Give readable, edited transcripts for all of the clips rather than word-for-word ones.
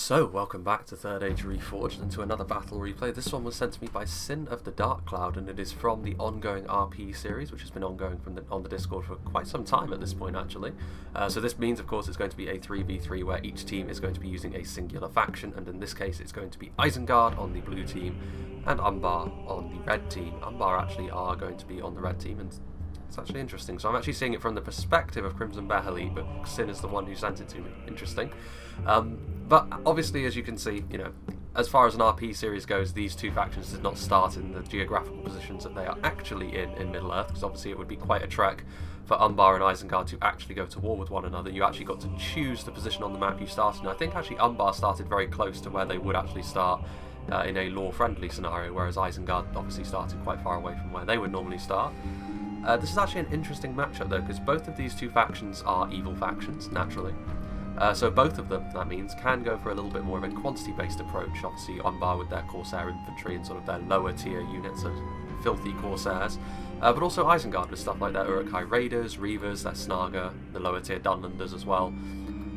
So, welcome back to Third Age Reforged and to another battle replay. This one was sent to me by Sin of the Dark Cloud, and it is from the ongoing RP series, which has been ongoing on the Discord for quite some time at this point, actually. So this means, of course, it's going to be a 3v3 where each team is going to be using a singular faction, and in this case it's going to be Isengard on the blue team and Umbar on the red team. Umbar actually are going to be on the red team, and it's actually interesting. So I'm actually seeing it from the perspective of Crimson Behali, but Sin is the one who sent it to me. Interesting. But obviously, as you can see, as far as an RP series goes, these two factions did not start in the geographical positions that they are actually in Middle-earth, because obviously it would be quite a trek for Umbar and Isengard to actually go to war with one another. You actually got to choose the position on the map you started, and I think actually Umbar started very close to where they would actually start in a lore-friendly scenario, whereas Isengard obviously started quite far away from where they would normally start. This is actually an interesting matchup though, because both of these two factions are evil factions, naturally. So both of them, that means, can go for a little bit more of a quantity-based approach. Obviously Umbar with their Corsair infantry and sort of their lower tier units of filthy Corsairs, but also Isengard with stuff like their URUK-HAI Raiders, Reavers, their Snaga, the lower tier Dunlanders as well.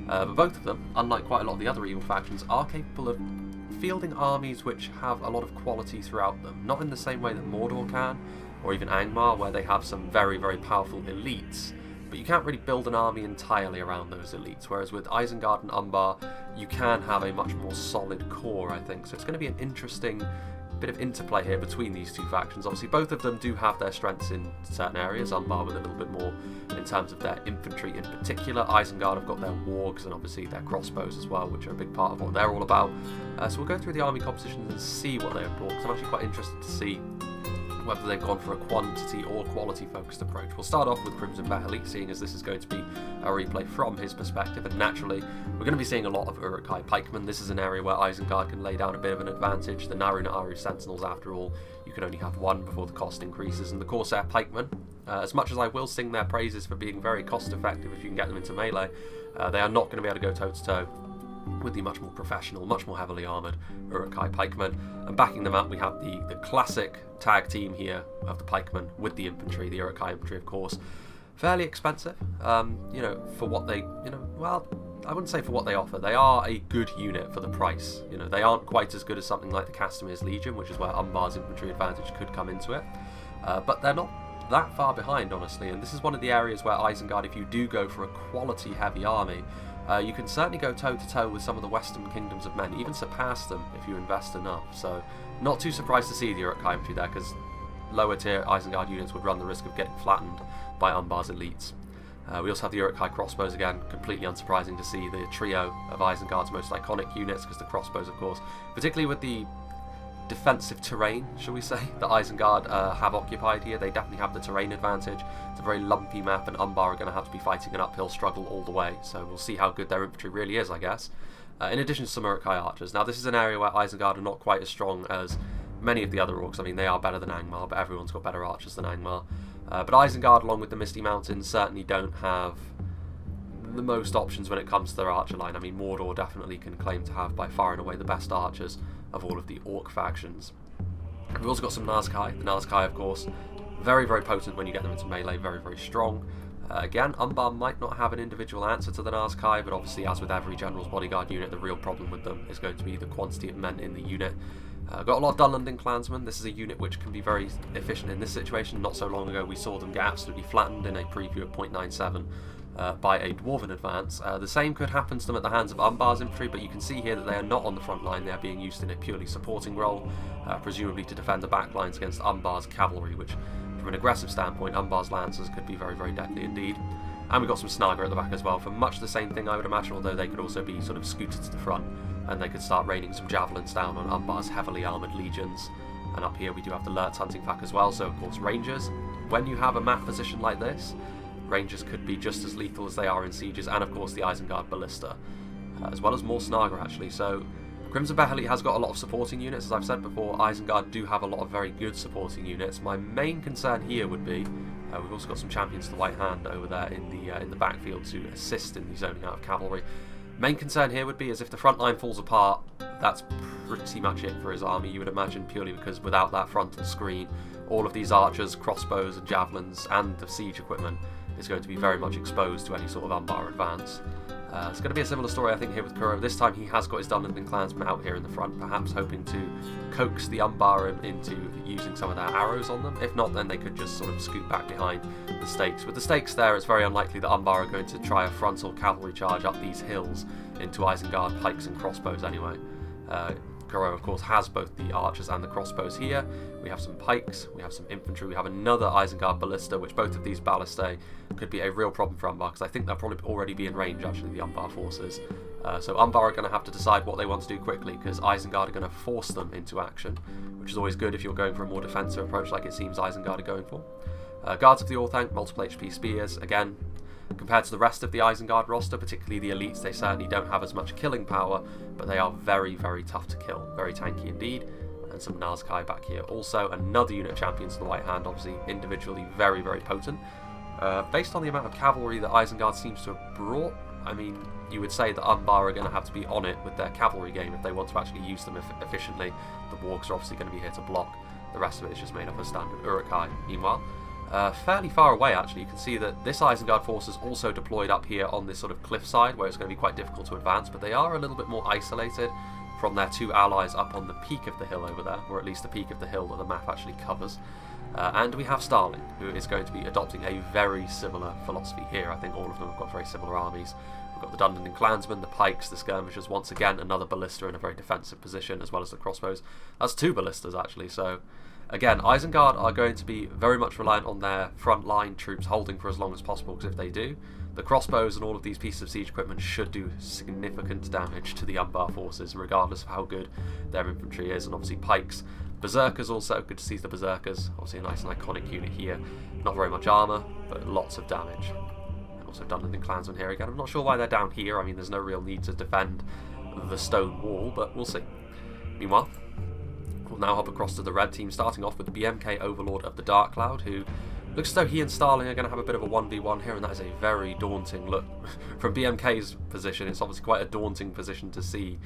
But both of them, unlike quite a lot of the other evil factions, are capable of fielding armies which have a lot of quality throughout them. Not in the same way that Mordor can, or even Angmar, where they have some very, very powerful elites, but you can't really build an army entirely around those elites, whereas with Isengard and Umbar, you can have a much more solid core, I think. So it's going to be an interesting bit of interplay here between these two factions. Obviously, both of them do have their strengths in certain areas, Umbar with a little bit more in terms of their infantry in particular. Isengard have got their wargs and obviously their crossbows as well, which are a big part of what they're all about. So we'll go through the army compositions and see what they have brought, because I'm actually quite interested to see whether they've gone for a quantity or quality focused approach. We'll start off with Crimson Behali, seeing as this is going to be a replay from his perspective, and naturally we're going to be seeing a lot of URUK-HAI pikemen. This is an area where Isengard can lay down a bit of an advantage. The Naru Sentinels, after all, you can only have one before the cost increases, and the Corsair pikemen, as much as I will sing their praises for being very cost effective if you can get them into melee, they are not going to be able to go toe to toe with the much more professional, much more heavily armoured URUK-HAI pikemen. And backing them up, we have the classic tag team here of the pikemen with the infantry, the URUK-HAI infantry, of course. Fairly expensive, for what they, well, I wouldn't say for what they offer. They are a good unit for the price. They aren't quite as good as something like the Castamir's Legion, which is where Umbar's infantry advantage could come into it. But they're not that far behind, honestly. And this is one of the areas where Isengard, if you do go for a quality heavy army, you can certainly go toe-to-toe with some of the Western Kingdoms of Men, even surpass them if you invest enough. So, not too surprised to see the URUK-HAI infantry there, because lower-tier Isengard units would run the risk of getting flattened by Umbar's elites. We also have the URUK-HAI crossbows again, completely unsurprising to see the trio of Isengard's most iconic units, because the crossbows, of course, particularly with the defensive terrain, shall we say, that Isengard have occupied here. They definitely have the terrain advantage. It's a very lumpy map, and Umbar are going to have to be fighting an uphill struggle all the way, so we'll see how good their infantry really is, I guess. In addition to some URUK-HAI archers. Now, this is an area where Isengard are not quite as strong as many of the other orcs. I mean, they are better than Angmar, but everyone's got better archers than Angmar. But Isengard, along with the Misty Mountains, certainly don't have the most options when it comes to their archer line. I mean, Mordor definitely can claim to have by far and away the best archers of all of the orc factions. We've also got some Nazkai. The Nazkai, of course, very, very potent when you get them into melee, very, very strong. Again, Umbar might not have an individual answer to the Nazkai, but obviously, as with every General's Bodyguard unit, the real problem with them is going to be the quantity of men in the unit. Got a lot of Dunlanding clansmen. This is a unit which can be very efficient in this situation. Not so long ago, we saw them get absolutely flattened in a preview at 0.97 by a Dwarven advance. The same could happen to them at the hands of Umbar's infantry, but you can see here that they are not on the front line. They are being used in a purely supporting role, presumably to defend the back lines against Umbar's cavalry, which, from an aggressive standpoint, Umbar's lancers could be very, very deadly indeed. And we've got some Snaga at the back as well, for much the same thing, I would imagine, although they could also be sort of scooted to the front, and they could start raining some javelins down on Umbar's heavily armoured legions. And up here we do have the Lurtz hunting pack as well, so of course Rangers. When you have a map position like this, Rangers could be just as lethal as they are in sieges, and of course the Isengard Ballista, as well as more Snaga actually. So Crimson Behali has got a lot of supporting units, as I've said before. Isengard do have a lot of very good supporting units. My main concern here would be, we've also got some champions to the White Hand over there in the backfield to assist in the zoning out of cavalry. Main concern here would be is if the front line falls apart, that's pretty much it for his army, you would imagine, purely because without that frontal screen, all of these archers, crossbows and javelins and the siege equipment is going to be very much exposed to any sort of Umbar advance. It's going to be a similar story, I think, here with Kuro. This time he has got his Dunlending clansmen out here in the front, perhaps hoping to coax the Umbar into using some of their arrows on them. If not, then they could just sort of scoot back behind the stakes. With the stakes there, it's very unlikely that Umbar are going to try a frontal cavalry charge up these hills into Isengard pikes and crossbows anyway. Kuro, of course, has both the archers and the crossbows here. We have some pikes, we have some infantry, we have another Isengard ballista, which both of these ballistae could be a real problem for Umbar, because I think they'll probably already be in range, actually, the Umbar forces. So Umbar are going to have to decide what they want to do quickly, because Isengard are going to force them into action, which is always good if you're going for a more defensive approach like it seems Isengard are going for. Guards of the Orthanc, multiple HP spears, again, compared to the rest of the Isengard roster, particularly the elites, they certainly don't have as much killing power, but they are very, very tough to kill. Very tanky indeed. And some Nazkai back here. Also, another unit of champions of the White Hand, obviously individually very, very potent. Based on the amount of cavalry that Isengard seems to have brought, I mean, you would say that Umbar are going to have to be on it with their cavalry game if they want to actually use them efficiently. The wargs are obviously going to be here to block. The rest of it is just made up of standard URUK-HAI. Meanwhile, fairly far away actually, you can see that this Isengard force is also deployed up here on this sort of cliffside where it's going to be quite difficult to advance, but they are a little bit more isolated from their two allies up on the peak of the hill over there, or at least the peak of the hill that the map actually covers. And we have Starling, who is going to be adopting a very similar philosophy here. I think all of them have got very similar armies. We've got the Dunlending clansmen, the pikes, the skirmishers, once again another ballista in a very defensive position, as well as the crossbows. That's two ballistas actually, so again, Isengard are going to be very much reliant on their front line troops holding for as long as possible, because if they do, the crossbows and all of these pieces of siege equipment should do significant damage to the Umbar forces, regardless of how good their infantry is. And obviously pikes, berserkers also, good to see the berserkers, obviously a nice and iconic unit here. Not very much armour, but lots of damage. And also Dunlending clansmen here again. I'm not sure why they're down here. I mean, there's no real need to defend the stone wall, but we'll see. Meanwhile, we'll now hop across to the red team, starting off with the BMK Overlord of the Dark Cloud, who looks as though he and Starling are going to have a bit of a 1v1 here, and that is a very daunting look. From BMK's position, it's obviously quite a daunting position to see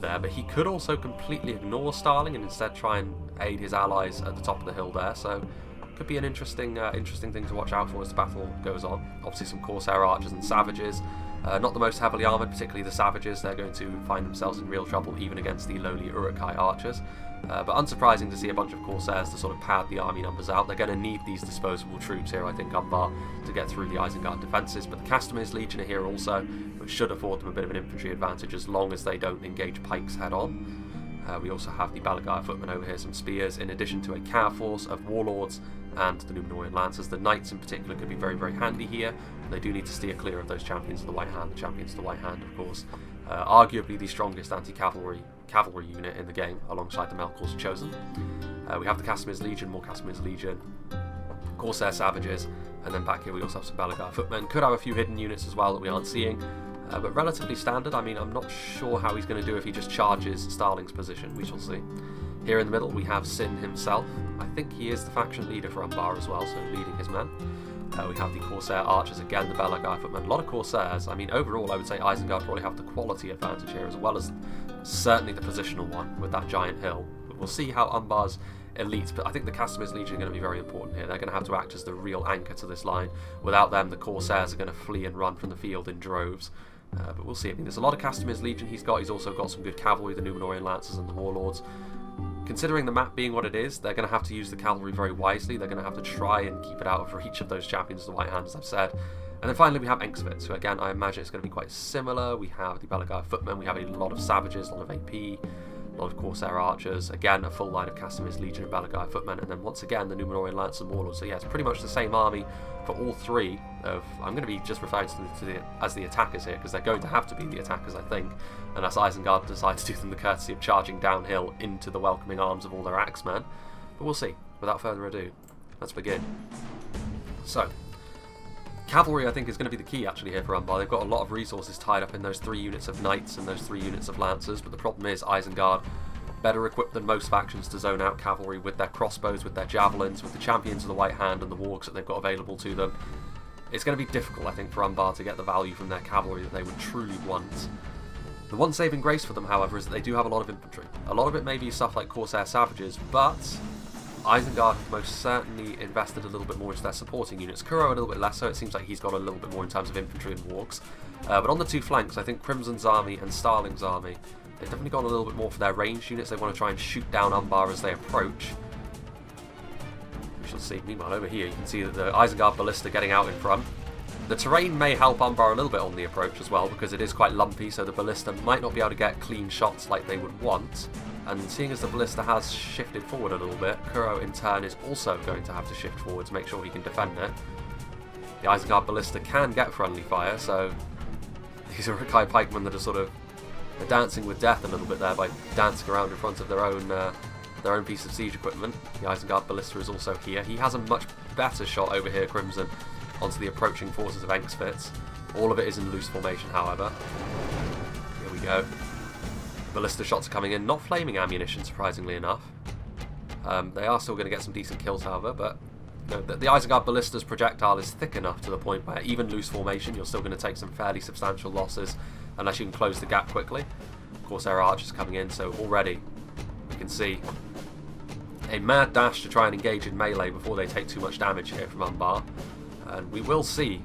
there, but he could also completely ignore Starling and instead try and aid his allies at the top of the hill there, so could be an interesting thing to watch out for as the battle goes on. Obviously some Corsair archers and savages, not the most heavily armoured, particularly the savages. They're going to find themselves in real trouble even against the lowly URUK-HAI archers. But unsurprising to see a bunch of Corsairs to sort of pad the army numbers out. They're going to need these disposable troops here, I think, Umbar, to get through the Isengard defences. But the Castamir's Legion are here also, which should afford them a bit of an infantry advantage as long as they don't engage pikes head on. We also have the Balagaya footmen over here, some spears, in addition to a cav force of warlords and the Númenórean lancers. The knights in particular could be very, very handy here. They do need to steer clear of those champions of the White Hand. The champions of the White Hand, of course, arguably the strongest anti-cavalry unit in the game, alongside the Melkor's Chosen. We have the Castamir's Legion, more Castamir's Legion, Corsair Savages, and then back here we also have some Balagaya footmen. Could have a few hidden units as well that we aren't seeing, but relatively standard. I mean, I'm not sure how he's going to do if he just charges Starling's position. We shall see. Here in the middle we have Sin himself. I think he is the faction leader for Umbar as well, so leading his men. We have the Corsair archers, again the Balagaya footmen, a lot of Corsairs. I mean, overall I would say Isengard probably have the quality advantage here, as well as certainly the positional one with that giant hill. But we'll see how Umbar's elites, but I think the Castamir's Legion are going to be very important here. They're going to have to act as the real anchor to this line. Without them, the Corsairs are going to flee and run from the field in droves. But we'll see. I mean, there's a lot of Castamir's Legion he's got. He's also got some good cavalry, the Númenórean lancers and the warlords. Considering the map being what it is, they're going to have to use the cavalry very wisely. They're going to have to try and keep it out of reach of those champions of the White Hand, as I've said. And then finally we have Engsvit, who again I imagine it's going to be quite similar. We have the Balagaya footmen, we have a lot of savages, a lot of AP, a lot of Corsair archers, again a full line of Castamir's Legion and Balagaya footmen, and then once again the Númenórean lancers and warlords. So yeah, it's pretty much the same army for all three of, I'm going to be just referring to as the attackers here, because they're going to have to be the attackers, I think, unless Isengard decides to do them the courtesy of charging downhill into the welcoming arms of all their axemen. But we'll see. Without further ado, let's begin. So, cavalry I think is going to be the key actually here for Umbar. They've got a lot of resources tied up in those 3 units of knights and those 3 units of lancers, but the problem is Isengard better equipped than most factions to zone out cavalry with their crossbows, with their javelins, with the champions of the White Hand and the wargs that they've got available to them. It's going to be difficult, I think, for Umbar to get the value from their cavalry that they would truly want. The one saving grace for them, however, is that they do have a lot of infantry. A lot of it may be stuff like Corsair Savages, but Isengard have most certainly invested a little bit more into their supporting units. Kuro a little bit less so, it seems like he's got a little bit more in terms of infantry and wargs. But on the two flanks, I think Crimson's army and Starling's army, they've definitely gone a little bit more for their ranged units. They want to try and shoot down Umbar as they approach. We shall see. Meanwhile, over here you can see that the Isengard Ballista getting out in front. The terrain may help Umbar a little bit on the approach as well, because it is quite lumpy, so the Ballista might not be able to get clean shots like they would want. And seeing as the Ballista has shifted forward a little bit, Kuro in turn is also going to have to shift forward to make sure he can defend it. The Isengard Ballista can get friendly fire, so these URUK-HAI pikemen that are sort of dancing with death a little bit there by dancing around in front of their own piece of siege equipment. The Isengard Ballista is also here. He has a much better shot over here, Crimson, onto the approaching forces of Engsfits. All of it is in loose formation, however. Here we go. Ballista shots are coming in, not flaming ammunition, surprisingly enough. They are still going to get some decent kills, however, but you know, the Isengard Ballista's projectile is thick enough to the point where even loose formation, you're still going to take some fairly substantial losses unless you can close the gap quickly. Of course, there are archers coming in, so already you can see a mad dash to try and engage in melee before they take too much damage here from Umbar. And we will see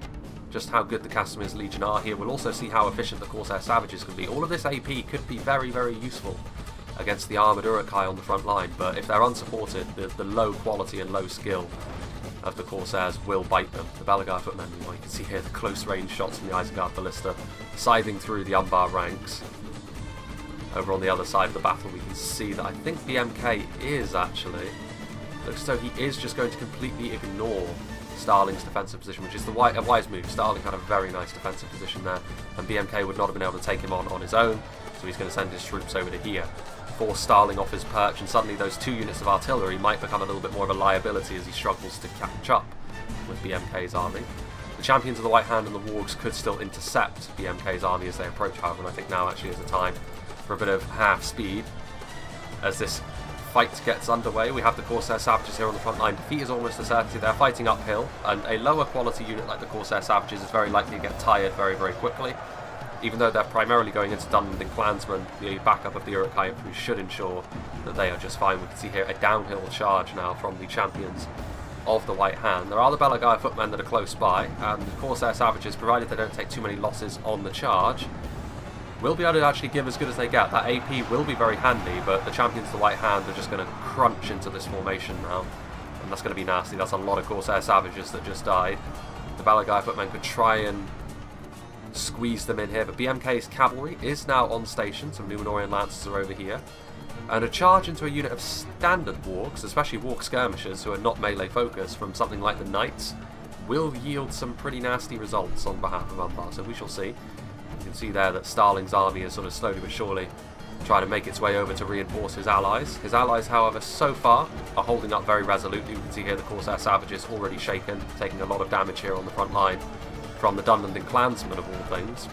just how good the Castamir's Legion are here. We'll also see how efficient the Corsair Savages can be. All of this AP could be very, very useful against the armoured URUK-HAI on the front line, but if they're unsupported, the low quality and low skill of the Corsairs will bite them. The Balagar footmen, you can see here the close range shots from the Isengard Ballista scything through the Umbar ranks. Over on the other side of the battle we can see that I think BMK is actually, looks as though he is just going to completely ignore Starling's defensive position, which is a wise move. Starling had a very nice defensive position there, and BMK would not have been able to take him on his own, so he's going to send his troops over to here, force Starling off his perch, and suddenly those two units of artillery might become a little bit more of a liability as he struggles to catch up with BMK's army. The Champions of the White Hand and the Wargs could still intercept BMK's army as they approach, however, and I think now actually is the time for a bit of half speed as this fight gets underway. We have the Corsair Savages here on the front line. Defeat is almost a certainty. They're fighting uphill, and a lower quality unit like the Corsair Savages is very likely to get tired very, very quickly. Even though they're primarily going into Dunlending Clansmen, the backup of the URUK-HAI infantry should ensure that they are just fine. We can see here a downhill charge now from the Champions of the White Hand. There are the Balagar footmen that are close by, and the Corsair Savages, provided they don't take too many losses on the charge, will be able to actually give as good as they get. That AP will be very handy, but the Champions of the White Hand are just going to crunch into this formation now, and that's going to be nasty. That's a lot of Corsair Savages that just died. The Balagai footmen could try and squeeze them in here, but BMK's cavalry is now on station. Some Numenorian Lancers are over here, and a charge into a unit of standard Wargs, especially Warg skirmishers who are not melee focused, from something like the Knights, will yield some pretty nasty results on behalf of Umbar, so we shall see. You can see there that Starling's army is sort of slowly but surely trying to make its way over to reinforce his allies. His allies, however, so far are holding up very resolutely. You can see here the Corsair Savages already shaken, taking a lot of damage here on the front line from the Dunlending Clansmen of all things,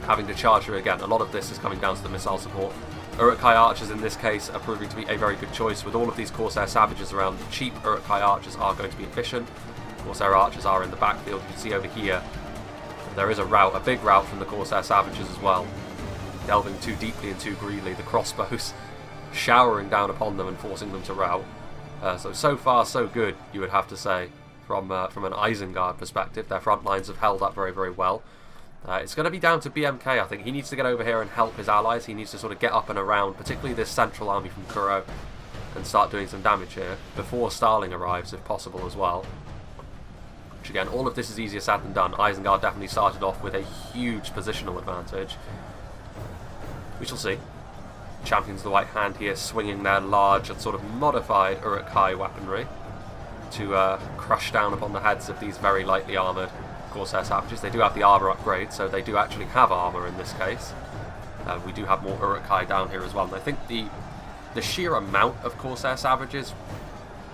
having to charge her again. A lot of this is coming down to the missile support. URUK-HAI archers in this case are proving to be a very good choice. With all of these Corsair Savages around, cheap URUK-HAI archers are going to be efficient. Corsair archers are in the backfield. You can see over here there is a big rout from the Corsair Savages as well, delving too deeply and too greedily, the crossbows showering down upon them and forcing them to rout. So far so good, you would have to say, from an Isengard perspective. Their front lines have held up very, very well. It's going to be down to BMK, I think. He needs to get over here and help his allies. He needs to sort of get up and around, particularly this central army from Kuro, and start doing some damage here before Starling arrives, if possible, as well. Which again, all of this is easier said than done. Isengard definitely started off with a huge positional advantage. We shall see. Champions of the White Hand here swinging their large and sort of modified URUK-HAI weaponry to crush down upon the heads of these very lightly armoured Corsair Savages. They do have the armour upgrade, so they do actually have armour in this case. We do have more URUK-HAI down here as well, and I think the sheer amount of Corsair Savages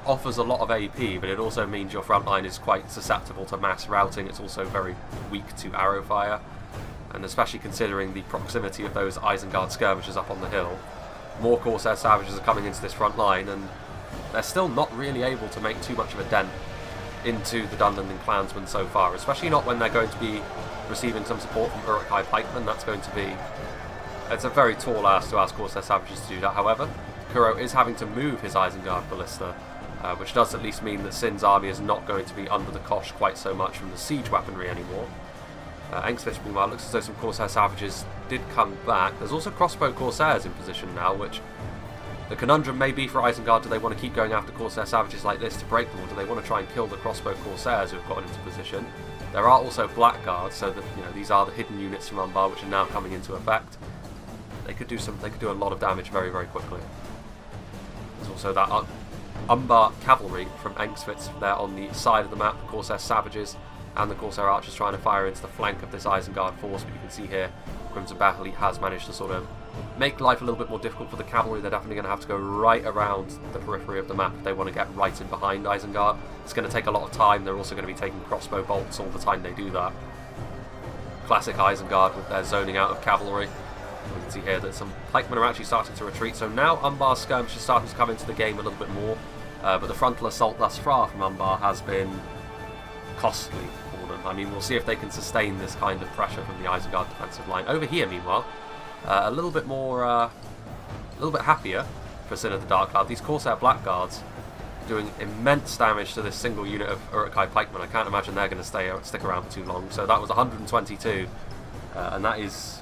offers a lot of AP, but it also means your front line is quite susceptible to mass routing. It's also very weak to arrow fire, and especially considering the proximity of those Isengard skirmishers up on the hill, more Corsair Savages are coming into this front line, and they're still not really able to make too much of a dent into the Dunlending Clansmen so far, especially not when they're going to be receiving some support from URUK-HAI pikemen. That's going to be... it's a very tall ask to ask Corsair Savages to do that. However, Kuro is having to move his Isengard Ballista which does at least mean that Sin's army is not going to be under the cosh quite so much from the siege weaponry anymore. Engsvitz, meanwhile, looks as though some Corsair Savages did come back. There's also crossbow Corsairs in position now, which the conundrum may be for Isengard. Do they want to keep going after Corsair Savages like this to break them, or do they want to try and kill the crossbow Corsairs who have gotten into position? There are also Blackguards, so that these are the hidden units from Umbar which are now coming into effect. They could do a lot of damage very, very quickly. There's also that Umbar cavalry from Engsvitz there on the side of the map, the Corsair Savages and the Corsair Archers trying to fire into the flank of this Isengard force, but you can see here Crimson Battle Elite has managed to sort of make life a little bit more difficult for the cavalry. They're definitely going to have to go right around the periphery of the map if they want to get right in behind Isengard. It's going to take a lot of time. They're also going to be taking crossbow bolts all the time they do that. Classic Isengard with their zoning out of cavalry. We can see here that some pikemen are actually starting to retreat, so now Umbar's skirmish is starting to come into the game a little bit more, but the frontal assault thus far from Umbar has been costly for them. I mean, we'll see if they can sustain this kind of pressure from the Isengard defensive line. Over here, meanwhile, a little bit happier for Sin of the Dark Cloud. These Corsair Blackguards doing immense damage to this single unit of URUK-HAI pikemen. I can't imagine they're going to stick around for too long. So that was 122, and that is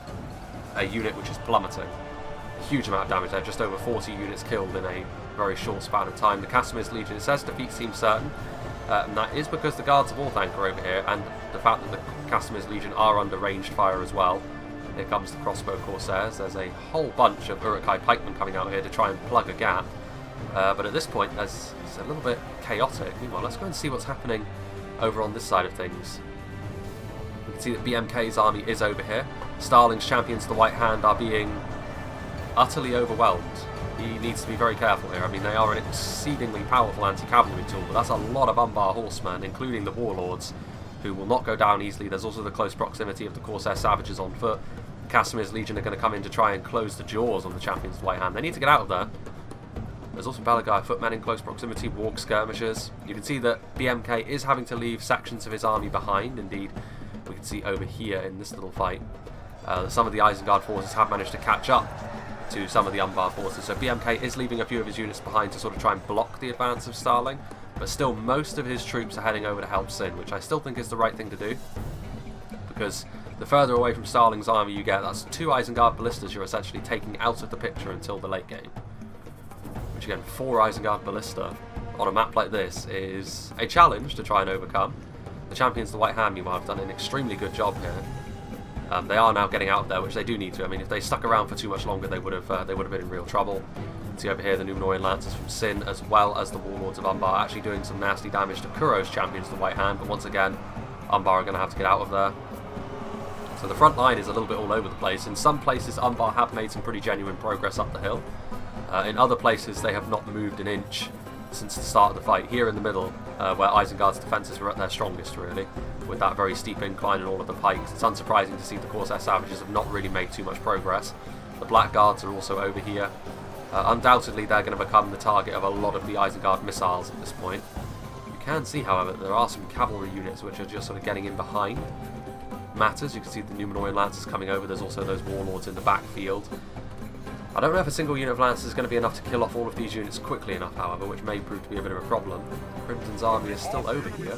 a unit which is plummeting. A huge amount of damage there, just over 40 units killed in a very short span of time. The Casimir's Legion, it says defeat seems certain, and that is because the Guards of Orthanc are over here, and the fact that the Casimir's Legion are under ranged fire as well. Here comes the crossbow Corsairs. There's a whole bunch of URUK-HAI pikemen coming out here to try and plug a gap, but at this point it's a little bit chaotic. Meanwhile, let's go and see what's happening over on this side of things. We can see that BMK's army is over here. Starling's champions, the White Hand, are being utterly overwhelmed. He needs to be very careful here. I mean, they are an exceedingly powerful anti-cavalry tool, but that's a lot of Umbar horsemen, including the warlords, who will not go down easily. There's also the close proximity of the Corsair Savages on foot. Casimir's Legion are going to come in to try and close the jaws on the champions of the White Hand. They need to get out of there. There's also Balagai footmen in close proximity, warg skirmishers. You can see that BMK is having to leave sections of his army behind. Indeed, we can see over here in this little fight, some of the Isengard forces have managed to catch up to some of the Umbar forces. So BMK is leaving a few of his units behind to sort of try and block the advance of Starling. But still, most of his troops are heading over to help Sin, which I still think is the right thing to do. Because the further away from Starling's army you get, that's 2 Isengard ballistas you're essentially taking out of the picture until the late game. Which again, 4 Isengard ballista on a map like this is a challenge to try and overcome. The champions of the White Hand, meanwhile, have done an extremely good job here. They are now getting out of there, which they do need to. I mean, if they stuck around for too much longer, they would have been in real trouble. See over here the Numenorean Lancers from Sin, as well as the Warlords of Umbar, actually doing some nasty damage to Kuro's champions, the White Hand, but once again, Umbar are going to have to get out of there. So the front line is a little bit all over the place. In some places, Umbar have made some pretty genuine progress up the hill. In other places, they have not moved an inch since the start of the fight. Here in the middle, where Isengard's defences were at their strongest, really, with that very steep incline and all of the pikes, it's unsurprising to see the Corsair Savages have not really made too much progress. The Blackguards are also over here. Undoubtedly, they're going to become the target of a lot of the Isengard missiles at this point. You can see, however, that there are some cavalry units which are just sort of getting in behind matters. You can see the Numenorean Lancers coming over. There's also those Warlords in the backfield. I don't know if a single unit of Lancers is going to be enough to kill off all of these units quickly enough, however, which may prove to be a bit of a problem. Crimson's army is still over here.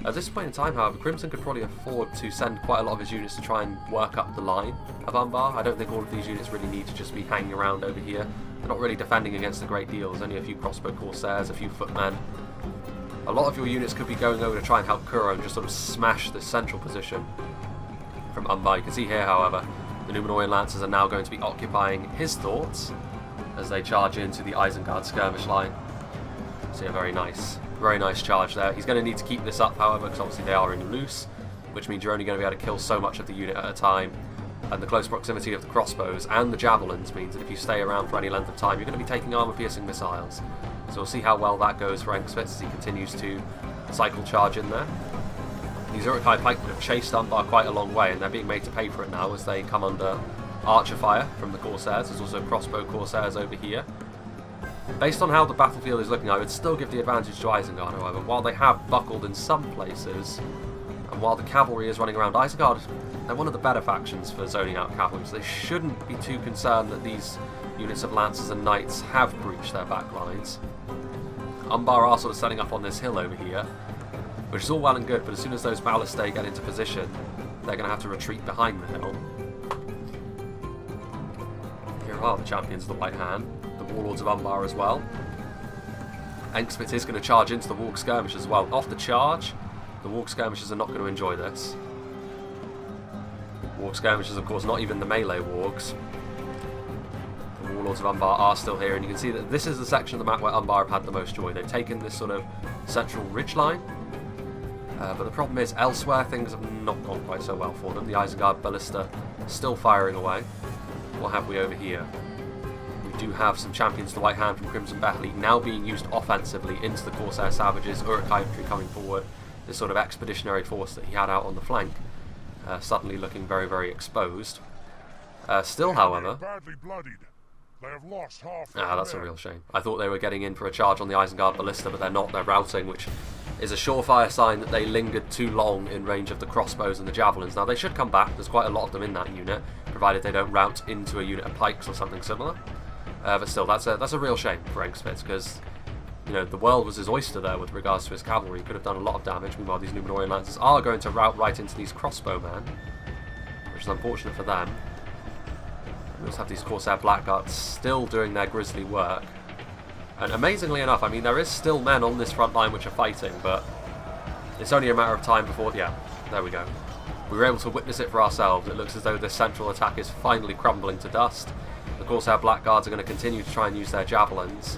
At this point in time, however, Crimson could probably afford to send quite a lot of his units to try and work up the line of Umbar. I don't think all of these units really need to just be hanging around over here. They're not really defending against a great deal. There's only a few crossbow Corsairs, a few footmen. A lot of your units could be going over to try and help Kuro and just sort of smash this central position from Umbar. You can see here, however, the Numenorean Lancers are now going to be occupying his thoughts as they charge into the Isengard skirmish line. See a very nice charge there. He's going to need to keep this up, however, because obviously they are in loose, which means you're only going to be able to kill so much of the unit at a time. And the close proximity of the crossbows and the javelins means that if you stay around for any length of time, you're going to be taking armor-piercing missiles. So we'll see how well that goes for Engsvitz as he continues to cycle charge in there. These URUK-HAI pikemen have chased Umbar quite a long way, and they're being made to pay for it now as they come under archer fire from the Corsairs. There's also crossbow Corsairs over here. Based on how the battlefield is looking, I would still give the advantage to Isengard, however. While they have buckled in some places, and while the cavalry is running around, Isengard, they're one of the better factions for zoning out cavalry, so they shouldn't be too concerned that these units of Lancers and Knights have breached their back lines. Umbar are sort of setting up on this hill over here, which is all well and good, but as soon as those ballistae get into position, they're going to have to retreat behind the hill. Here are the champions of the White Hand, the Warlords of Umbar as well. Enkspitz is going to charge into the Warg Skirmishers as well. Off the charge, the Warg Skirmishers are not going to enjoy this. Warg Skirmishers, of course, not even the melee Wargs. The Warlords of Umbar are still here, and you can see that this is the section of the map where Umbar have had the most joy. They've taken this sort of central ridgeline, but the problem is elsewhere things have not gone quite so well for them. The Isengard Ballista still firing away. What have we over here? We do have some champions of the White Hand from Crimson Battleague now being used offensively into the Corsair Savages. URUK-HAI infantry coming forward. This sort of expeditionary force that he had out on the flank, suddenly looking very, very exposed. Still, however... badly bloodied. They have lost half that's a real shame. I thought they were getting in for a charge on the Isengard Ballista, but they're not. They're routing, which is a surefire sign that they lingered too long in range of the crossbows and the javelins. Now, they should come back. There's quite a lot of them in that unit, provided they don't rout into a unit of pikes or something similar. But still, that's a real shame for Enkspitz, because you know the world was his oyster there with regards to his cavalry. He could have done a lot of damage. Meanwhile, these Númenórean Lancers are going to rout right into these crossbowmen, which is unfortunate for them. We also have these Corsair Blackguards still doing their grisly work. And amazingly enough, I mean, there is still men on this front line which are fighting, but it's only a matter of time before... Yeah, there we go. We were able to witness it for ourselves. It looks as though this central attack is finally crumbling to dust. The Corsair Blackguards are going to continue to try and use their javelins.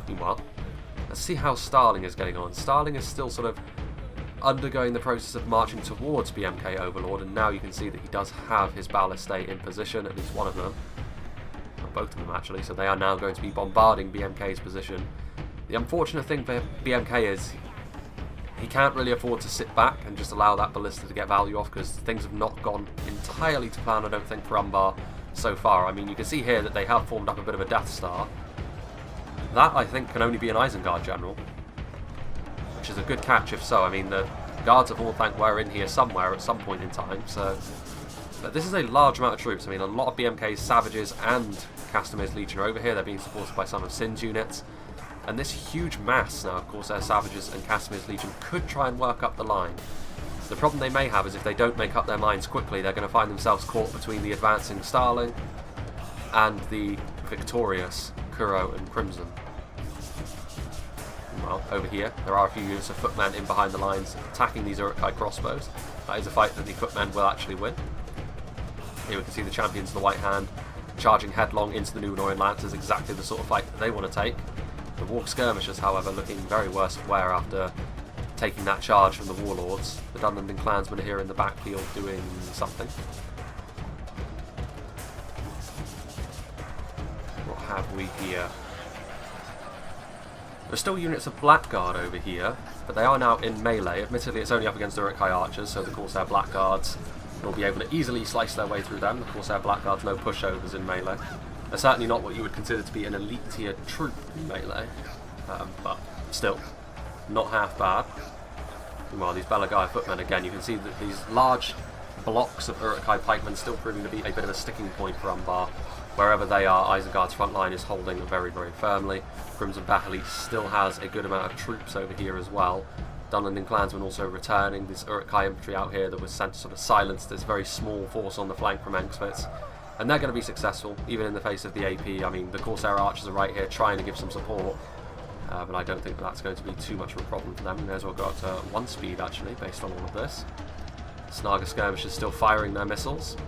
Meanwhile, let's see how Starling is getting on. Starling is still sort of undergoing the process of marching towards BMK Overlord, and now you can see that he does have his ballistae in position, at least one of them. Well, both of them actually, so they are now going to be bombarding BMK's position. The unfortunate thing for BMK is he can't really afford to sit back and just allow that ballista to get value off, because things have not gone entirely to plan, I don't think, for Umbar so far. I mean, you can see here that they have formed up a bit of a Death Star. That, I think, can only be an Isengard general, which is a good catch if so. I mean, the guards of Orthanc were in here somewhere at some point in time, so... But this is a large amount of troops. I mean, a lot of BMK's Savages and Castamir's Legion are over here. They're being supported by some of Sin's units. And this huge mass now, of course, their Savages and Castamir's Legion could try and work up the line. The problem they may have is if they don't make up their minds quickly, they're going to find themselves caught between the advancing Starling and the victorious Kuro and Crimson. Well, over here, there are a few units of footmen in behind the lines attacking these URUK-HAI crossbows. That is a fight that the footmen will actually win. Here we can see the champions of the White Hand charging headlong into the Númenórean Lancers, exactly the sort of fight that they want to take. The Warg Skirmishers, however, looking very worse for wear after taking that charge from the Warlords. The Dunlending Clansmen are here in the backfield doing something. What have we here? There's still units of Blackguard over here, but they are now in melee. Admittedly, it's only up against the URUK-HAI archers, so the Corsair Blackguards will be able to easily slice their way through them. The Corsair Blackguards, no pushovers in melee. They're certainly not what you would consider to be an elite tier troop in melee, but still, not half bad. Meanwhile, these Balagai footmen, again, you can see that these large blocks of URUK-HAI pikemen still proving to be a bit of a sticking point for Umbar. Wherever they are, Isengard's front line is holding very, very firmly. Crimson Battleague still has a good amount of troops over here as well. Dunlending Clansmen also returning. This URUK-HAI infantry out here that was sent to sort of silence this very small force on the flank from Enkspitz. And they're going to be successful, even in the face of the AP. I mean, the Corsair archers are right here trying to give some support. But I don't think that's going to be too much of a problem for them. We may as well go up to 1 speed, actually, based on all of this. Snaga Skirmishers still firing their missiles.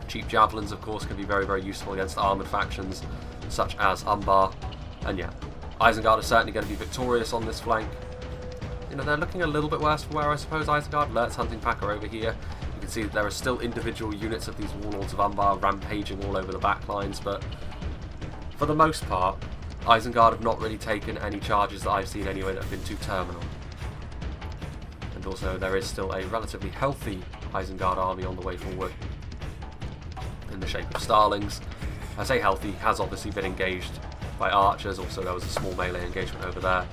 Cheap javelins, of course, can be very, very useful against armoured factions, such as Umbar. And yeah, Isengard are certainly going to be victorious on this flank. You know, they're looking a little bit worse for wear, I suppose, Isengard. Lert's Hunting Pack are over here. You can see that there are still individual units of these Warlords of Umbar rampaging all over the back lines, but for the most part, Isengard have not really taken any charges that I've seen anyway that have been too terminal. And also, there is still a relatively healthy Isengard army on the way forward, in the shape of Starlings. I say healthy, has obviously been engaged by archers, also there was a small melee engagement over there.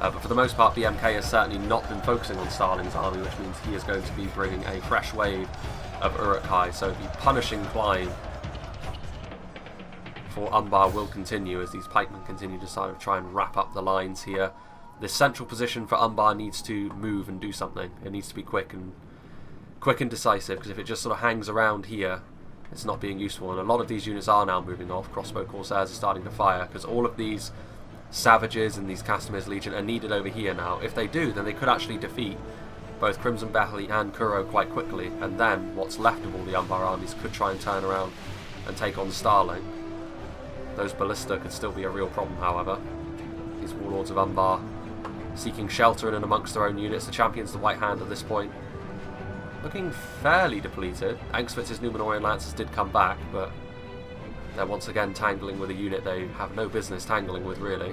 But for the most part, BMK has certainly not been focusing on Starling's army, which means he is going to be bringing a fresh wave of URUK-HAI, so be punishing Klein for Umbar will continue as these pikemen continue to sort of try and wrap up the lines here. This central position for Umbar needs to move and do something. It needs to be quick and decisive, because if it just sort of hangs around here, it's not being useful. And a lot of these units are now moving off. Crossbow Corsairs are starting to fire, because all of these Savages and these Castamir's Legion are needed over here now. If they do, then they could actually defeat both Crimson Behali and Kuro quite quickly, and then what's left of all the Umbar armies could try and turn around and take on Starling. Those Ballista could still be a real problem, however. These Warlords of Umbar seeking shelter in and amongst their own units. The champions, the White Hand, at this point looking fairly depleted. Angsvitz's Númenórean Lancers did come back, but they're once again tangling with a unit they have no business tangling with, really.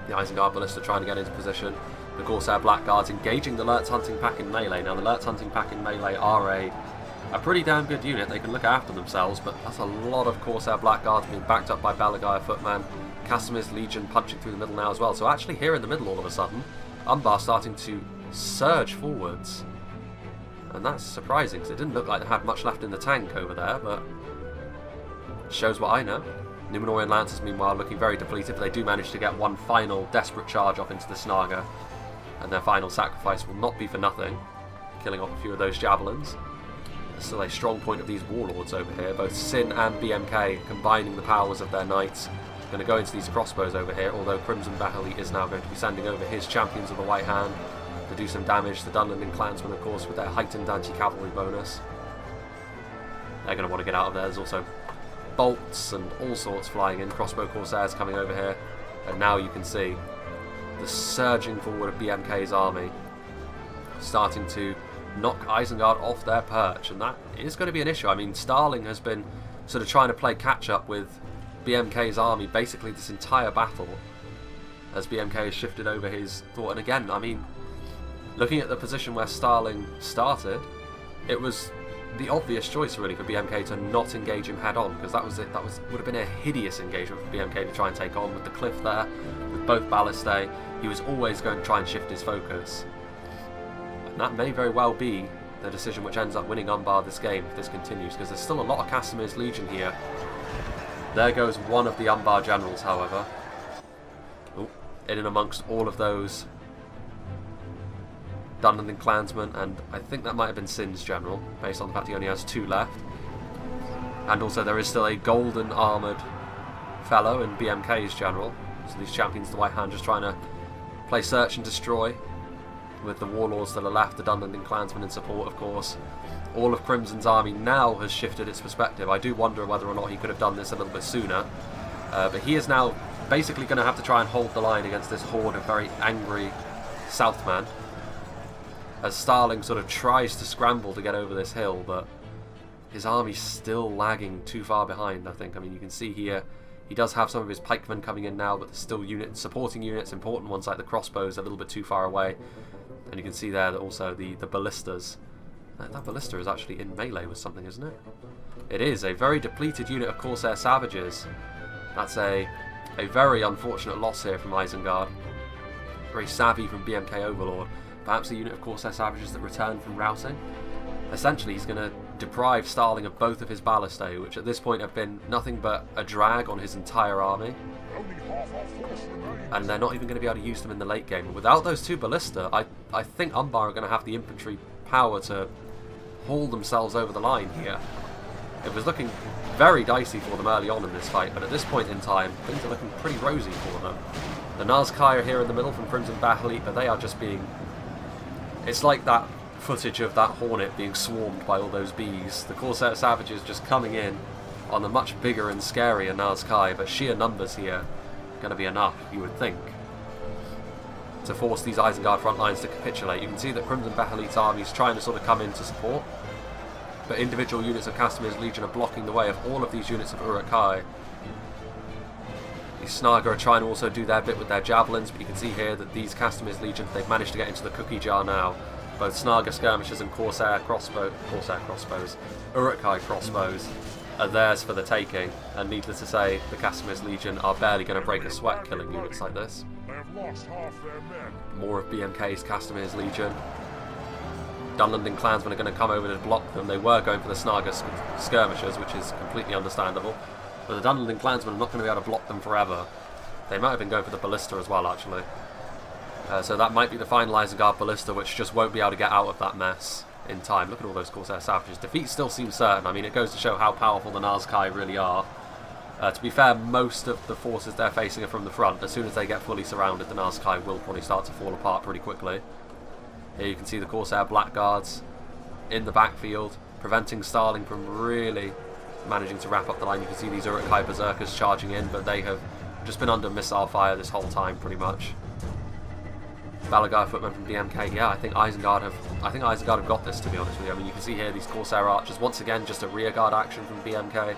The Isengard Ballista trying to get into position. The Corsair Blackguards engaging the Lurtz Hunting Pack in melee. Now, the Lurtz Hunting Pack in melee are a pretty damn good unit. They can look after themselves, but that's a lot of Corsair Blackguards being backed up by Balagaya Footman. Castamir's Legion punching through the middle now as well. So actually here in the middle all of a sudden, Umbar starting to surge forwards. And that's surprising, because it didn't look like they had much left in the tank over there, but shows what I know. Númenórean Lancers, meanwhile, looking very depleted, but they do manage to get one final desperate charge off into the Snaga, and their final sacrifice will not be for nothing, killing off a few of those Javelins. There's still a strong point of these Warlords over here, both Sin and BMK combining the powers of their knights. Going to go into these crossbows over here, although Crimson Behali is now going to be sending over his champions of the White Hand to do some damage. The Dunlending Clansmen, of course, with their heightened anti-cavalry bonus. They're going to want to get out of there. There's also bolts and all sorts flying in. Crossbow Corsairs coming over here. And now you can see the surging forward of BMK's army starting to knock Isengard off their perch. And that is going to be an issue. I mean, Starling has been sort of trying to play catch-up with BMK's army basically this entire battle, as BMK has shifted over his thought. And again, I mean, looking at the position where Starling started, it was the obvious choice really for BMK to not engage him head on, because that was it. Would have been a hideous engagement for BMK to try and take on with the cliff there, with both ballistae. He was always going to try and shift his focus, and that may very well be the decision which ends up winning Umbar this game if this continues, because there's still a lot of Castamir's Legion here. There goes one of the Umbar generals, however. Ooh, in and amongst all of those Dunlending Clansmen, and I think that might have been Sin's general, based on the fact he only has 2 left. And also there is still a golden armoured fellow in BMK's general. So these champions, the White Hand, just trying to play search and destroy with the Warlords that are left, the Dunlending Clansmen in support, of course. All of Crimson's army now has shifted its perspective. I do wonder whether or not he could have done this a little bit sooner. But he is now basically going to have to try and hold the line against this horde of very angry Southmen, as Starling sort of tries to scramble to get over this hill, but his army's still lagging too far behind, I think. I mean, you can see here, he does have some of his pikemen coming in now, but there's still supporting units, important ones like the crossbows, a little bit too far away. And you can see there that also the ballistas. That ballista is actually in melee with something, isn't it? It is a very depleted unit of Corsair Savages. That's a very unfortunate loss here from Isengard. Very savvy from BMK Overlord. Perhaps a unit of Corsair Savages that return from routing. Essentially, he's going to deprive Starling of both of his ballistae, which at this point have been nothing but a drag on his entire army. Only half our force remains. And they're not even going to be able to use them in the late game. Without those 2 ballista, I think Umbar are going to have the infantry power to haul themselves over the line here. It was looking very dicey for them early on in this fight, but at this point in time, things are looking pretty rosy for them. The Nazkai are here in the middle from Crimson Behali, but they are just being... It's like that footage of that hornet being swarmed by all those bees. The Corsair Savages just coming in on a much bigger and scarier Nazkai, but sheer numbers here are going to be enough, you would think, to force these Isengard front lines to capitulate. You can see that Crimson Behali's army is trying to sort of come in to support, but individual units of Castamir's Legion are blocking the way of all of these units of URUK-HAI. These Snaga are trying to also do their bit with their javelins, but you can see here that these Castamir's Legion, they've managed to get into the cookie jar now. Both Snaga skirmishers and Corsair crossbows, URUK-HAI crossbows are theirs for the taking, and needless to say, the Castamir's Legion are barely going to break a sweat killing units like this. They have lost half their men. More of BMK's Castamir's Legion. Dunlending Clansmen are going to come over to block them. They were going for the Snaga skirmishers, which is completely understandable. But the Dunlending clansmen are not going to be able to block them forever. They might have been going for the ballista as well, actually. So that might be the final Isengard ballista, which just won't be able to get out of that mess in time. Look at all those Corsair savages. Defeat still seems certain. I mean, it goes to show how powerful the Nazkai really are. To be fair, most of the forces they're facing are from the front. As soon as they get fully surrounded, the Nazkai will probably start to fall apart pretty quickly. Here you can see the Corsair Blackguards in the backfield, preventing Starling from really managing to wrap up the line. You can see these URUK-HAI Berserkers charging in, but they have just been under missile fire this whole time, pretty much. Balagai footmen from BMK, yeah, I think Isengard have got this, to be honest with you. I mean, you can see here these Corsair archers, once again, just a rearguard action from BMK.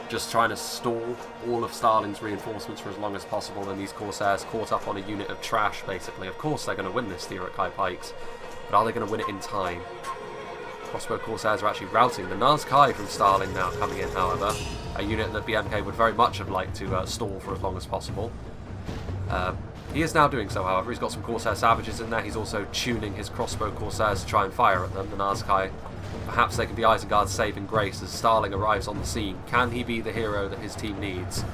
Just trying to stall all of Starling's reinforcements for as long as possible, and these Corsairs caught up on a unit of trash, basically. Of course they're going to win this, the URUK-HAI Pikes, but are they going to win it in time? Crossbow Corsairs are actually routing. The Nazkai from Starling now coming in, however. A unit that BMK would very much have liked to stall for as long as possible. He is now doing so, however. He's got some Corsair Savages in there. He's also tuning his Crossbow Corsairs to try and fire at them. The Nazkai, perhaps they can be Isengard's saving grace as Starling arrives on the scene. Can he be the hero that his team needs?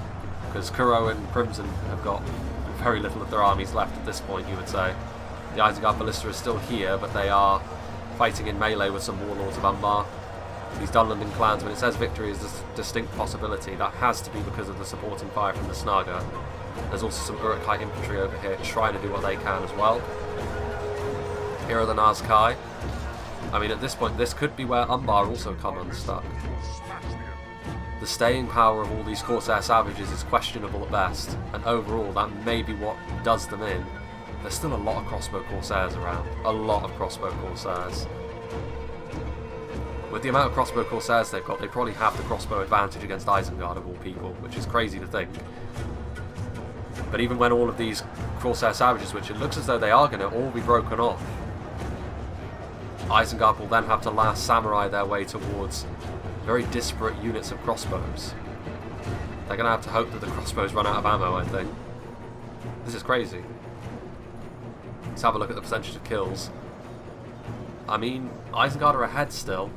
Because Kuro and Crimson have got very little of their armies left at this point, you would say. The Isengard Ballista is still here, but they are fighting in melee with some warlords of Umbar. These Dunlending clansmen, it says victory is a distinct possibility. That has to be because of the supporting fire from the Snaga. There's also some URUK-HAI infantry over here trying to do what they can as well. Here are the Nazkai. I mean, at this point, this could be where Umbar also come unstuck. The staying power of all these Corsair Savages is questionable at best, and overall, that may be what does them in. There's still a lot of Crossbow Corsairs around. A lot of Crossbow Corsairs. With the amount of Crossbow Corsairs they've got, they probably have the crossbow advantage against Isengard of all people, which is crazy to think. But even when all of these Corsair Savages, which it looks as though they are going to all be broken off, Isengard will then have to last samurai their way towards very disparate units of crossbows. They're going to have to hope that the crossbows run out of ammo, I think. This is crazy. Let's have a look at the percentage of kills. I mean, Isengard are ahead still.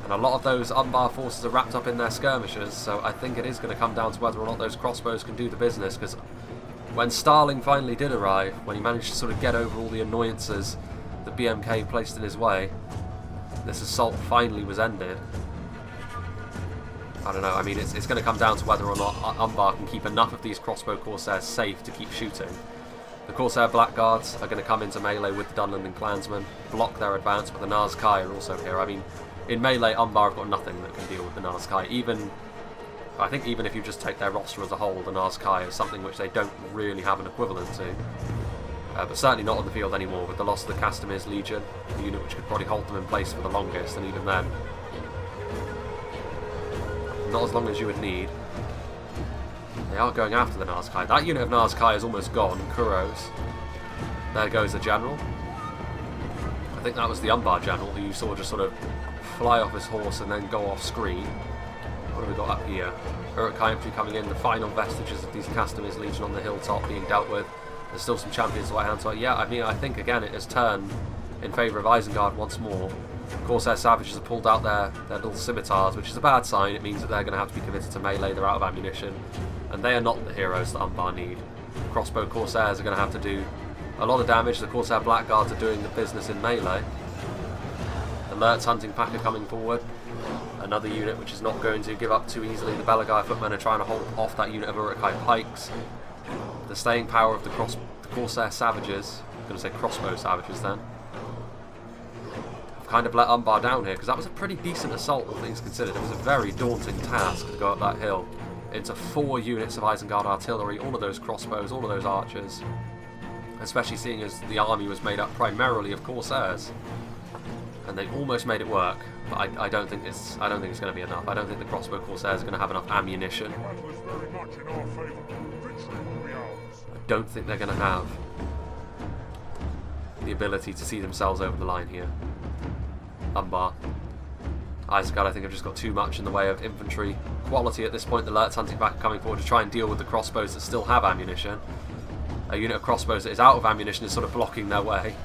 And a lot of those Umbar forces are wrapped up in their skirmishers, so I think it is going to come down to whether or not those crossbows can do the business, because when Starling finally did arrive, when he managed to sort of get over all the annoyances that BMK placed in his way, this assault finally was ended. I don't know, I mean, it's going to come down to whether or not Umbar can keep enough of these crossbow Corsairs safe to keep shooting. The Corsair Blackguards are going to come into melee with the Dunlending clansmen, block their advance, but the Nazkai are also here. I mean, in melee, Umbar have got nothing that can deal with the Nazkai. I think even if you just take their roster as a whole, the Nazkai is something which they don't really have an equivalent to. But certainly not on the field anymore, with the loss of the Castamir's Legion, the unit which could probably hold them in place for the longest, and even then, not as long as you would need. They are going after the Nazkai. That unit of Nazkai is almost gone. Kuros. There goes the general. I think that was the Umbar general who you saw just sort of fly off his horse and then go off screen. What have we got up here? URUK-HAI infantry coming in. The final vestiges of these Castamir's Legion on the hilltop being dealt with. There's still some champions to right hand side. Yeah, I mean, I think again it has turned in favour of Isengard once more. Corsair Savages have pulled out their little scimitars, which is a bad sign. It means that they're going to have to be committed to melee. They're out of ammunition. And they are not the heroes that Umbar need. Crossbow Corsairs are going to have to do a lot of damage. The Corsair Blackguards are doing the business in melee. The Lurtz hunting pack are coming forward. Another unit which is not going to give up too easily. The Balagai footmen are trying to hold off that unit of URUK-HAI pikes. The staying power of the Corsair Savages, I'm going to say Crossbow Savages then, have kind of let Umbar down here, because that was a pretty decent assault, all things considered. It was a very daunting task to go up that hill into 4 units of Isengard artillery, all of those crossbows, all of those archers, especially seeing as the army was made up primarily of Corsairs. And they almost made it work, but I don't think it's going to be enough. I don't think the Crossbow Corsairs are going to have enough ammunition. I don't think they're going to have the ability to see themselves over the line here. Umbar. Isengard, I think, have just got too much in the way of infantry quality at this point. The Lurtz hunting back coming forward to try and deal with the crossbows that still have ammunition. A unit of crossbows that is out of ammunition is sort of blocking their way.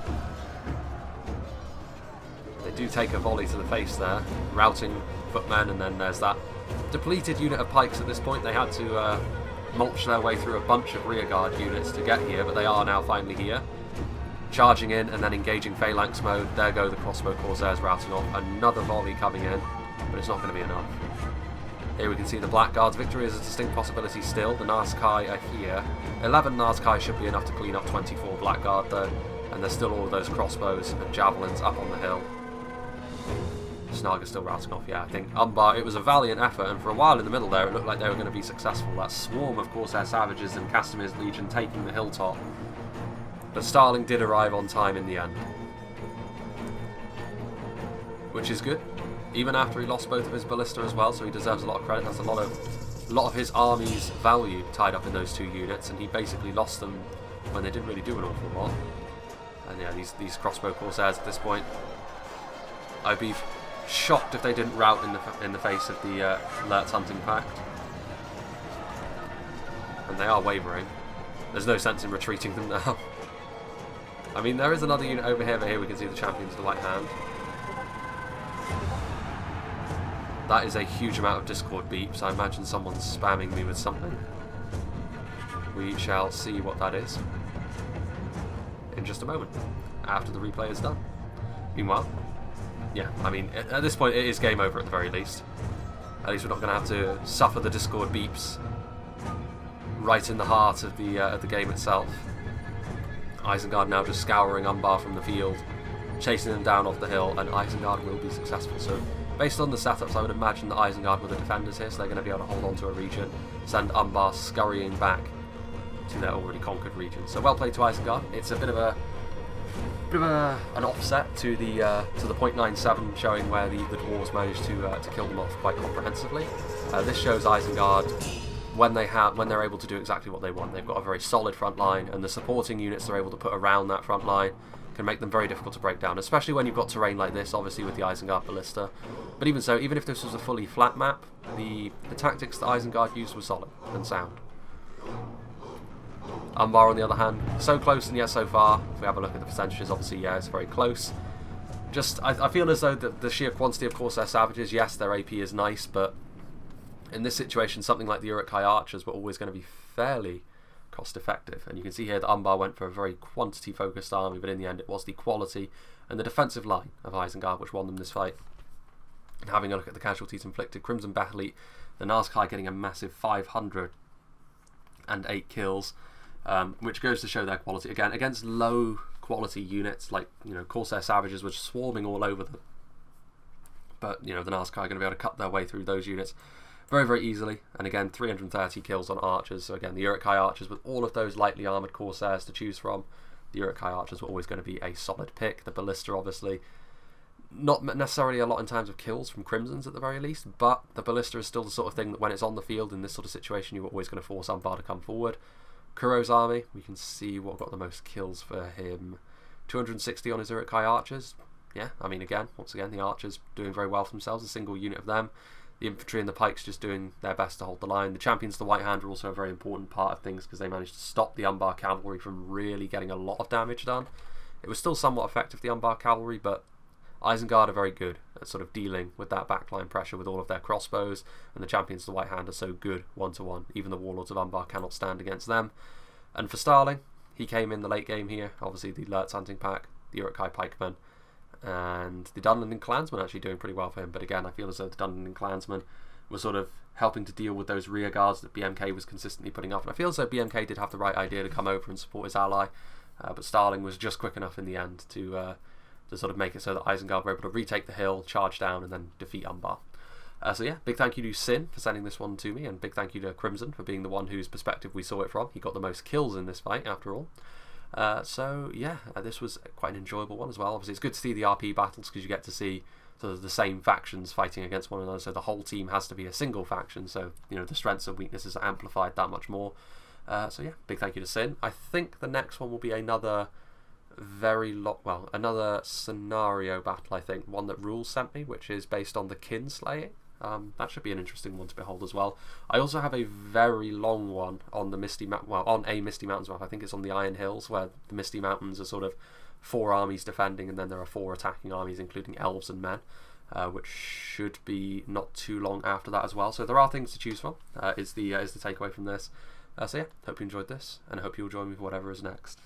They do take a volley to the face there, routing footmen, and then there's that depleted unit of pikes at this point. They had to mulch their way through a bunch of rearguard units to get here, but they are now finally here. Charging in and then engaging phalanx mode. There go the crossbow corsairs routing off. Another volley coming in, but it's not going to be enough. Here we can see the Blackguards. Victory is a distinct possibility still. The Nazkai are here. 11 Nazkai should be enough to clean up 24 Blackguard though, and there's still all of those crossbows and javelins up on the hill. Snarga's still routing off, yeah. I think Umbar, it was a valiant effort, and for a while in the middle there it looked like they were going to be successful. That swarm of Corsair Savages and Castamir's Legion taking the hilltop. But Starling did arrive on time in the end, which is good. Even after he lost both of his ballista as well, so he deserves a lot of credit. That's a lot of his army's value tied up in those two units, and he basically lost them when they didn't really do an awful lot. And yeah, these crossbow corsairs at this point, I'd be shocked if they didn't rout in the face of the Lurtz hunting pact. And they are wavering. There's no sense in retreating them now. I mean, there is another unit over here, but here we can see the champions of the White Hand. That is a huge amount of Discord beeps. I imagine someone's spamming me with something. We shall see what that is in just a moment, after the replay is done. Meanwhile, yeah, I mean, at this point it is game over at the very least. At least we're not going to have to suffer the Discord beeps right in the heart of the game itself. Isengard now just scouring Umbar from the field, chasing them down off the hill, and Isengard will be successful. So based on the setups, I would imagine that Isengard were the defenders here, so they're going to be able to hold on to a region, send Umbar scurrying back to their already conquered region. So well played to Isengard. It's a bit of an offset to the 0.97, showing where the dwarves managed to kill them off quite comprehensively. This shows Isengard when they're able to do exactly what they want. They've got a very solid front line, and the supporting units they're able to put around that front line can make them very difficult to break down, especially when you've got terrain like this, obviously with the Isengard ballista. But even so, even if this was a fully flat map, the tactics that Isengard used were solid and sound. Umbar, on the other hand, so close and yet so far. If we have a look at the percentages, obviously, yeah, it's very close. Just, I feel as though the sheer quantity of Corsair Savages, yes, their AP is nice, but in this situation, something like the URUK-HAI archers were always going to be fairly cost effective. And you can see here that Umbar went for a very quantity focused army, but in the end it was the quality and the defensive line of Isengard which won them this fight. And having a look at the casualties inflicted, Crimson Battle, the Nazkai getting a massive 508 kills, which goes to show their quality. Again, against low quality units like, you know, Corsair Savages were swarming all over them, but you know, the Nazkai are going to be able to cut their way through those units very, very easily. And again, 330 kills on archers. So again, the URUK-HAI archers, with all of those lightly armoured Corsairs to choose from, the URUK-HAI archers were always going to be a solid pick. The ballista, obviously, not necessarily a lot in terms of kills from Crimsons at the very least, but the ballista is still the sort of thing that when it's on the field in this sort of situation, you're always going to force Umbar to come forward. Kuro's army, we can see what got the most kills for him. 260 on his URUK-HAI archers. Yeah, I mean, again, once again, the archers doing very well for themselves, a single unit of them. The infantry and the pikes just doing their best to hold the line. The champions of the White Hand are also a very important part of things because they managed to stop the Umbar cavalry from really getting a lot of damage done. It was still somewhat effective, the Umbar cavalry, but Isengard are very good at sort of dealing with that backline pressure with all of their crossbows, and the champions of the White Hand are so good one-to-one. Even the warlords of Umbar cannot stand against them. And for Starling, he came in the late game here. Obviously the Lurtz hunting pack, the URUK-HAI pikemen, and the Dunlending clansmen actually doing pretty well for him. But again, I feel as though the Dunlending clansmen were sort of helping to deal with those rear guards that BMK was consistently putting up. And I feel as though BMK did have the right idea to come over and support his ally, but Starling was just quick enough in the end to sort of make it so that Isengard were able to retake the hill, charge down, and then defeat Umbar. So yeah, big thank you to Sin for sending this one to me, and big thank you to Crimson for being the one whose perspective we saw it from. He got the most kills in this fight, after all. So yeah, this was quite an enjoyable one as well. Obviously, it's good to see the RP battles because you get to see sort of the same factions fighting against one another. So the whole team has to be a single faction. So you know, the strengths and weaknesses are amplified that much more. So yeah, big thank you to Sin. I think the next one will be another another scenario battle. I think one that Rules sent me, which is based on the kin slaying. That should be an interesting one to behold as well. I also have a very long one on the on a Misty Mountains map. I think it's on the Iron Hills, where the Misty Mountains are sort of 4 armies defending, and then there are 4 attacking armies, including elves and men. which should be not too long after that as well. So there are things to choose from. Is the takeaway from this. So yeah, hope you enjoyed this, and I hope you'll join me for whatever is next.